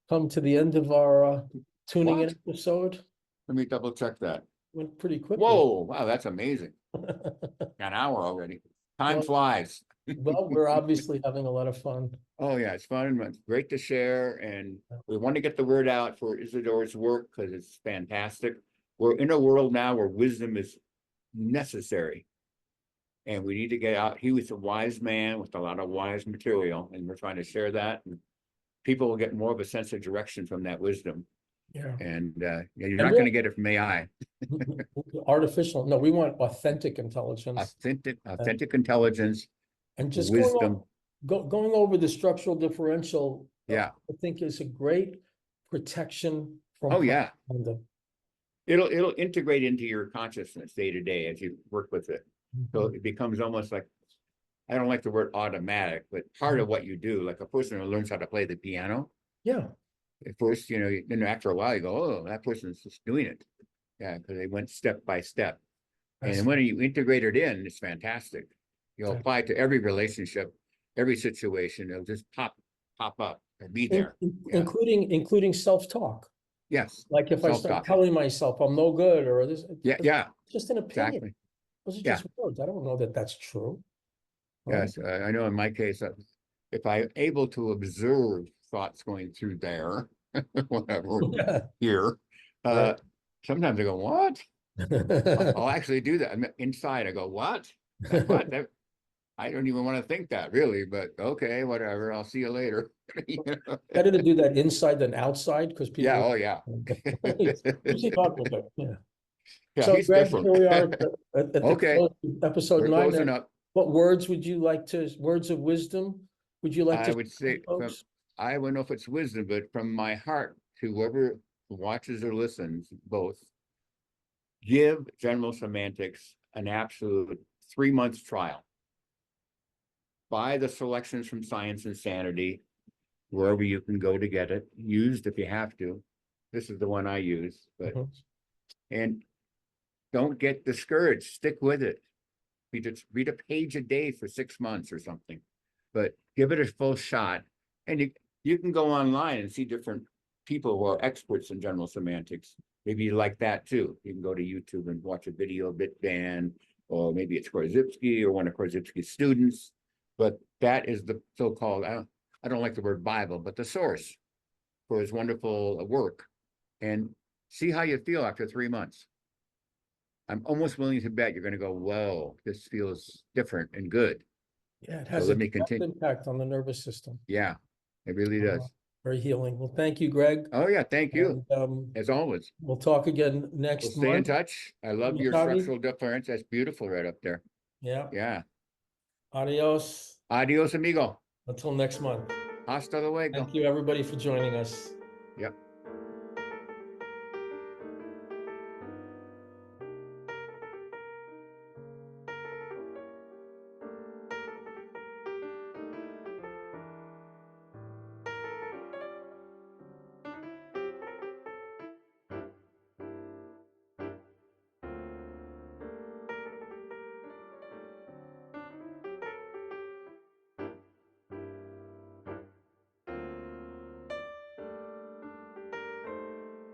come to the end of our tuning in episode.
Let me double check that.
Went pretty quickly.
Whoa, wow, that's amazing. An hour already. Time flies.
Well, we're obviously having a lot of fun.
Oh, yeah, it's fun. It's great to share. And we want to get the word out for Isidore's work because it's fantastic. We're in a world now where wisdom is necessary. And we need to get out. He was a wise man with a lot of wise material, and we're trying to share that. And people will get more of a sense of direction from that wisdom.
Yeah.
And you're not going to get it from AI.
Artificial. No, we want authentic intelligence.
Authentic intelligence.
And just
wisdom.
Going over the structural differential,
I
think is a great protection from.
Oh, yeah. It'll integrate into your consciousness day to day as you work with it. So it becomes almost like, I don't like the word automatic, but part of what you do, like a person who learns how to play the piano.
Yeah.
At first, then after a while you go, oh, that person's just doing it. Yeah, because they went step by step. And when you integrate it in, it's fantastic. You'll apply it to every relationship, every situation. It'll just pop up and be there.
Including self-talk.
Yes.
Like if I start telling myself I'm no good or this.
Yeah.
Just an opinion.
Exactly.
Those are just words. I don't know that that's true.
Yes, I know in my case, if I'm able to observe thoughts going through there, whatever, here, sometimes I go, what? I'll actually do that. I'm inside, I go, what? What? I don't even want to think that really, but okay, whatever. I'll see you later.
Better to do that inside than outside because people.
Oh yeah.
So Greg, here we are at the episode 9. What words would you like words of wisdom? Would you like to?
I would say, I don't know if it's wisdom, but from my heart to whoever watches or listens, both, give General Semantics an absolute 3-month trial. Buy the selections from Science and Sanity, wherever you can go to get it, used if you have to. This is the one I use, but and don't get discouraged. Stick with it. Read a page a day for 6 months or something, but give it a full shot. And you can go online and see different people who are experts in general semantics. Maybe you like that too. You can go to YouTube and watch a video of Bitban, or maybe it's Korzybski or one of Korzybski's students. But that is the so-called, I don't like the word Bible, but the source for his wonderful work. And see how you feel after 3 months. I'm almost willing to bet you're going to go, whoa, this feels different and good.
Yeah, it has an impact on the nervous system.
Yeah, it really does.
Very healing. Well, thank you, Greg.
Oh, yeah, thank you. And, as always.
We'll talk again next month.
Stay in touch. I love your structural difference. That's beautiful right up there.
Yeah.
Yeah.
Adios.
Adios, amigo.
Until next month.
Hasta luego.
Thank you, everybody, for joining us.
Yep.